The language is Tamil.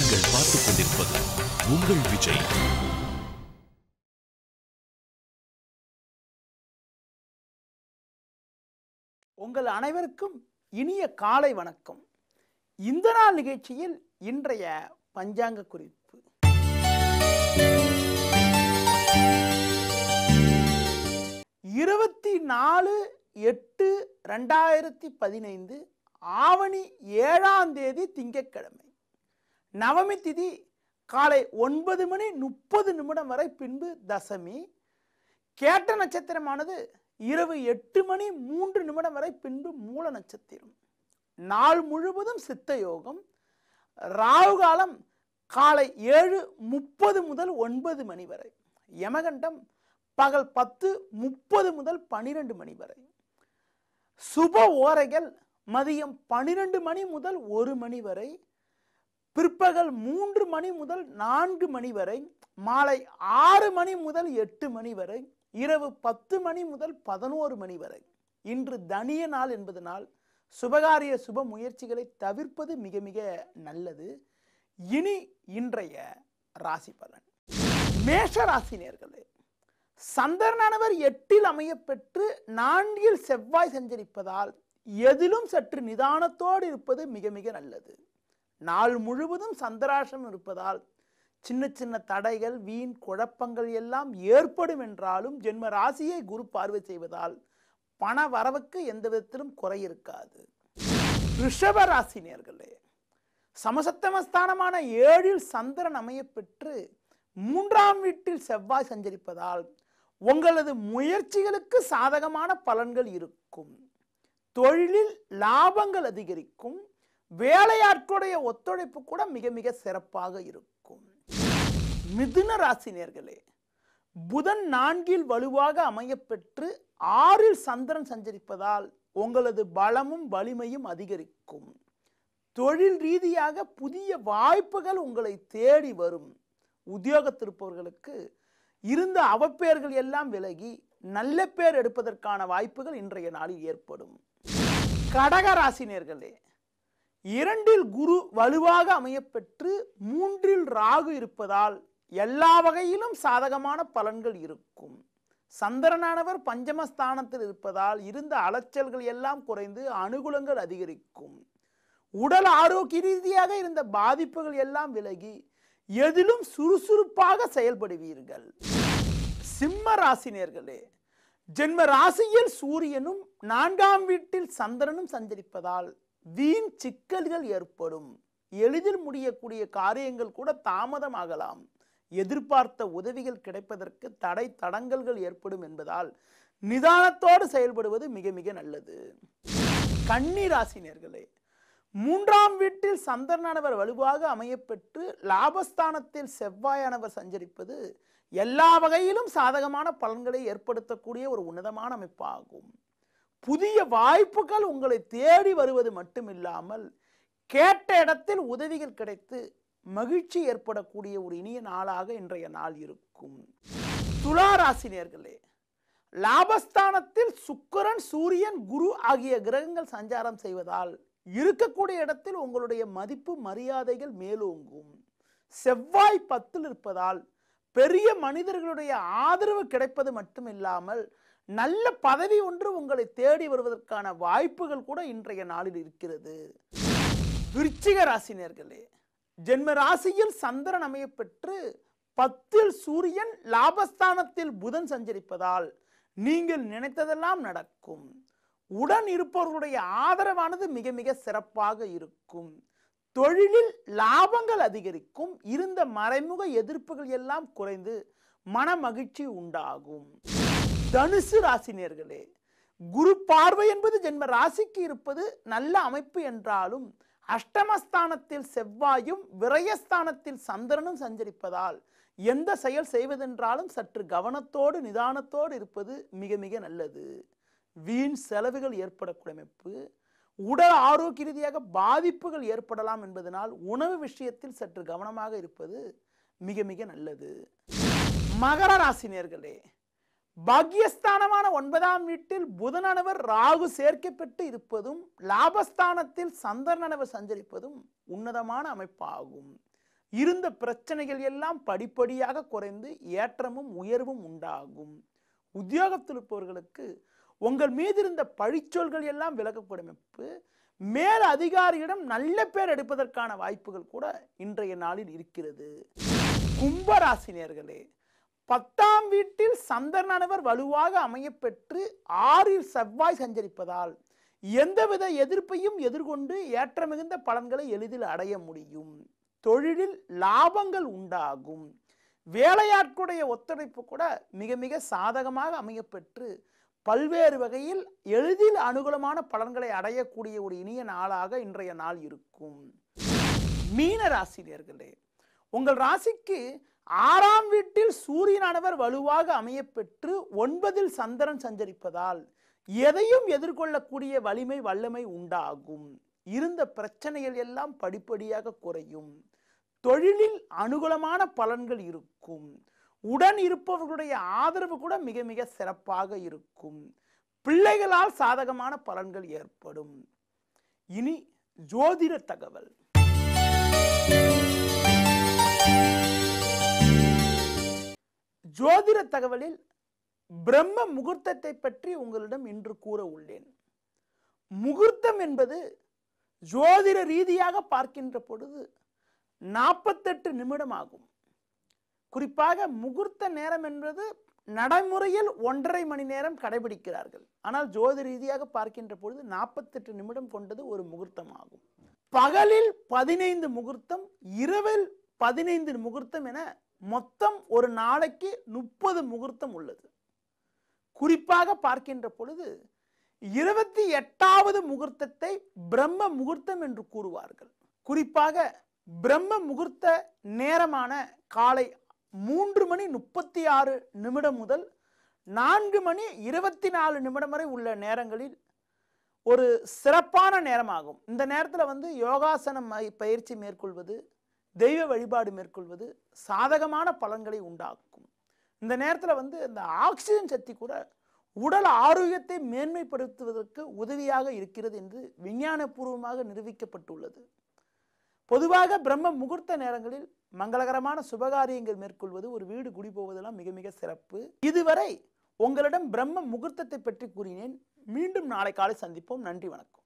நீங்கள் பார்த்துக் கொண்டிருப்பது உங்கள் விஜய். உங்கள் அனைவருக்கும் இனிய காலை வணக்கம். இந்த நாள் நிகழ்ச்சியில் இன்றைய பஞ்சாங்க குறிப்பு. இருபத்தி 4/8/2015 ஆவணி 7ஆம் தேதி திங்கட்கிழமை. நவமி திதி காலை 9:30 வரை, பின்பு தசமி. கேட்ட நட்சத்திரமானது இரவு 8:03 வரை, பின்பு மூல நட்சத்திரம். நாள் முழுவதும் சித்த யோகம். ராகு காலம் காலை 7:30 முதல் 9 மணி வரை. யமகண்டம் பகல் 10:30 முதல் 12 மணி வரை. சுப ஓரைகள் மதியம் 12 மணி முதல் 1 மணி வரை, பிற்பகல் 3 மணி முதல் 4 மணி வரை, மாலை 6 மணி முதல் 8 மணி வரை, இரவு 10 மணி முதல் 11 மணி வரை. இன்று தனிய நாள் என்பதனால் சுபகாரிய சுப முயற்சிகளை தவிர்ப்பது மிக மிக நல்லது. இனி இன்றைய ராசி பலன். மேஷ ராசினியர்களே, சந்திரனானவர் 8இல் அமைய பெற்று 4இல் செவ்வாய் சஞ்சரிப்பதால் எதிலும் சற்று நிதானத்தோடு இருப்பது மிக மிக நல்லது. நாள் முழுவதும் சந்திராஷ்டமம் இருப்பதால் சின்ன சின்ன தடைகள், வீண் குழப்பங்கள் எல்லாம் ஏற்படும் என்றாலும் ஜென்ம ராசியை குரு பார்வை செய்வதால் பண வரவுக்கு எந்த விதத்திலும் குறை இருக்காது. ரிஷப ராசினியர்களே, சமசப்தமஸ்தானமான 7இல் சந்திரன் அமைய பெற்று 3ஆம் வீட்டில் செவ்வாய் சஞ்சரிப்பதால் உங்களது முயற்சிகளுக்கு சாதகமான பலன்கள் இருக்கும். தொழிலில் லாபங்கள் அதிகரிக்கும். வேலையாட்களுடைய ஒத்துழைப்பு கூட மிக மிக சிறப்பாக இருக்கும். மிதுன ராசினியர்களே, புதன் 4இல் வலுவாக அமைய பெற்று 6இல் சந்திரன் சஞ்சரிப்பதால் உங்களது பலமும் வலிமையும் அதிகரிக்கும். தொழில் ரீதியாக புதிய வாய்ப்புகள் உங்களை தேடி வரும். உத்தியோகத்திருப்பவர்களுக்கு இருந்த அவப்பெயர்கள் எல்லாம் விலகி நல்ல பேர் எடுப்பதற்கான வாய்ப்புகள் இன்றைய நாளில் ஏற்படும். கடக ராசினியர்களே, 2இல் குரு வலுவாக அமைய பெற்று 3இல் ராகு இருப்பதால் எல்லா வகையிலும் சாதகமான பலன்கள் இருக்கும். சந்திரனானவர் பஞ்சமஸ்தானத்தில் இருப்பதால் இருந்த அலைச்சல்கள் எல்லாம் குறைந்து அனுகூலங்கள் அதிகரிக்கும். உடல் ஆரோக்கிய ரீதியாக இருந்த பாதிப்புகள் எல்லாம் விலகி எதிலும் சுறுசுறுப்பாக செயல்படுவீர்கள். சிம்ம ராசினியர்களே, ஜென்ம ராசியில் சூரியனும் 4ஆம் வீட்டில் சந்திரனும் சஞ்சரிப்பதால் வீண் சிக்கல்கள் ஏற்படும். எளிதில் முடியக்கூடிய காரியங்கள் கூட தாமதமாகலாம். எதிர்பார்த்த உதவிகள் கிடைப்பதற்கு தடை தடங்கல்கள் ஏற்படும் என்பதால் நிதானத்தோடு செயல்படுவது மிக மிக நல்லது. கன்னி ராசினியர்களே, 3ஆம் வீட்டில் சந்திரனானவர் வலுவாக அமைய பெற்று லாபஸ்தானத்தில் செவ்வாயானவர் சஞ்சரிப்பது எல்லா வகையிலும் சாதகமான பலன்களை ஏற்படுத்தக்கூடிய ஒரு உன்னதமான அமைப்பாகும். புதிய வாய்ப்புகள் உங்களை தேடி வருவது மட்டுமில்லாமல் கேட்ட இடத்தில் உதவிகள் கிடைத்து மகிழ்ச்சி ஏற்படக்கூடிய ஒரு இனிய நாளாக இன்றைய நாள் இருக்கும். துலா ராசினியர்களே, லாபஸ்தானத்தில் சுக்கிரன், சூரியன், குரு ஆகிய கிரகங்கள் சஞ்சாரம் செய்வதால் இருக்கக்கூடிய இடத்தில் உங்களுடைய மதிப்பு மரியாதைகள் மேலோங்கும். செவ்வாய் 10இல் இருப்பதால் பெரிய மனிதர்களுடைய ஆதரவு கிடைப்பது மட்டுமில்லாமல் நல்ல பதவி ஒன்று உங்களை தேடி வருவதற்கான வாய்ப்புகள் கூட இன்றைய நாளில் இருக்கிறது. விருச்சிக ராசினியர்களே, ஜென்ம ராசியில் சந்திரன் அமைய பெற்று 10இல் சூரியன், லாபஸ்தானத்தில் புதன் சஞ்சரிப்பதால் நீங்கள் நினைத்ததெல்லாம் நடக்கும். உடன் இருப்பவர்களுடைய ஆதரவானது மிக மிக சிறப்பாக இருக்கும். தொழிலில் லாபங்கள் அதிகரிக்கும். இருந்த மறைமுக எதிர்ப்புகள் எல்லாம் குறைந்து மன மகிழ்ச்சி உண்டாகும். தனுசு ராசினியர்களே, குரு பார்வை என்பது ஜென்ம ராசிக்கு இருப்பது நல்ல அமைப்பு என்றாலும் அஷ்டமஸ்தானத்தில் செவ்வாயும் விரயஸ்தானத்தில் சந்திரனும் சஞ்சரிப்பதால் எந்த செயல் செய்வதென்றாலும் சற்று கவனத்தோடு நிதானத்தோடு இருப்பது மிக மிக நல்லது. வீண் செலவுகள் ஏற்படக்கூடிய அமைப்பு. உடல் ஆரோக்கிய ரீதியாக பாதிப்புகள் ஏற்படலாம் என்பதனால் உணவு விஷயத்தில் சற்று கவனமாக இருப்பது மிக மிக நல்லது. மகர ராசினியர்களே, பாக்கியஸ்தானமான 9ஆம் வீட்டில் புதனானவர் ராகு சேர்க்கப்பட்டு இருப்பதும் லாபஸ்தானத்தில் சந்திரனானவர் சஞ்சரிப்பதும் உன்னதமான அமைப்பாகும். இருந்த பிரச்சனைகள் எல்லாம் படிப்படியாக குறைந்து ஏற்றமும் உயர்வும் உண்டாகும். உத்தியோகத்தில் இருப்பவர்களுக்கு உங்கள் மீது இருந்த பழிச்சொல்கள் எல்லாம் விலகப்படும். மேல் அதிகாரியிடம் நல்ல பேர் எடுப்பதற்கான வாய்ப்புகள் கூட இன்றைய நாளில் இருக்கிறது. கும்பராசினியர்களே, 10ஆம் வீட்டில் சந்திரனானவர் வலுவாக அமையப்பெற்று 6இல் செவ்வாய் சஞ்சரிப்பதால் எந்தவித எதிர்ப்பையும் எதிர்கொண்டு ஏற்ற மிகுந்த பலன்களை எளிதில் அடைய முடியும். தொழிலில் லாபங்கள் உண்டாகும். வேலையாட்களுடைய ஒத்துழைப்பு கூட மிக மிக சாதகமாக அமையப்பெற்று பல்வேறு வகையில் எளிதில் அனுகூலமான பலன்களை அடையக்கூடிய ஒரு இனிய நாளாக இன்றைய நாள் இருக்கும். மீன ராசினியர்களே, உங்கள் ராசிக்கு 6ஆம் வீட்டில் சூரியனானவர் வலுவாக அமையப்பெற்று 9இல் சந்திரன் சஞ்சரிப்பதால் எதையும் எதிர்கொள்ளக்கூடிய வலிமை வல்லமை உண்டாகும். இருந்த பிரச்சனைகள் எல்லாம் படிப்படியாக குறையும். தொழிலில் அனுகூலமான பலன்கள் இருக்கும். உடன் இருப்பவர்களுடைய ஆதரவு கூட மிக மிக சிறப்பாக இருக்கும். பிள்ளைகளால் சாதகமான பலன்கள் ஏற்படும். இனி ஜோதிட தகவல். ஜோதிட தகவலில் பிரம்ம முகூர்த்தத்தை பற்றி உங்களிடம் இன்று கூற உள்ளேன். முகூர்த்தம் என்பது ஜோதிட ரீதியாக பார்க்கின்ற பொழுது 48 நிமிடம் ஆகும். குறிப்பாக முகூர்த்த நேரம் என்பது நடைமுறையில் 1.5 மணி நேரம் கடைபிடிக்கிறார்கள். ஆனால் ஜோதிட ரீதியாக பார்க்கின்ற பொழுது 48 நிமிடம் கொண்டது ஒரு முகூர்த்தம் ஆகும். பகலில் 15 முகூர்த்தம், இரவில் 15 முகூர்த்தம் என மொத்தம் ஒரு நாளைக்கு 30 முகூர்த்தம் உள்ளது. குறிப்பாக பார்க்கின்ற பொழுது 28வது முகூர்த்தத்தை பிரம்ம முகூர்த்தம் என்று கூறுவார்கள். குறிப்பாக பிரம்ம முகூர்த்த நேரமான காலை 3:36 முதல் 4:24 வரை உள்ள நேரங்களில் ஒரு சிறப்பான நேரமாகும். இந்த நேரத்தில் யோகாசனம் பயிற்சி மேற்கொள்வது, தெய்வ வழிபாடு மேற்கொள்வது சாதகமான பலன்களை உண்டாக்கும். இந்த நேரத்தில் இந்த ஆக்சிஜன் சக்தி கூட உடல் ஆரோக்கியத்தை மேன்மைப்படுத்துவதற்கு உதவியாக இருக்கிறது என்று விஞ்ஞானபூர்வமாக நிரூபிக்கப்பட்டுள்ளது. பொதுவாக பிரம்ம முகூர்த்த நேரங்களில் மங்களகரமான சுபகாரியங்கள் மேற்கொள்வது, ஒரு வீடு குடி போவதெல்லாம் மிக மிக சிறப்பு. இதுவரை உங்களிடம் பிரம்ம முகூர்த்தத்தை பற்றி கூறினேன். மீண்டும் நாளை காலை சந்திப்போம். நன்றி, வணக்கம்.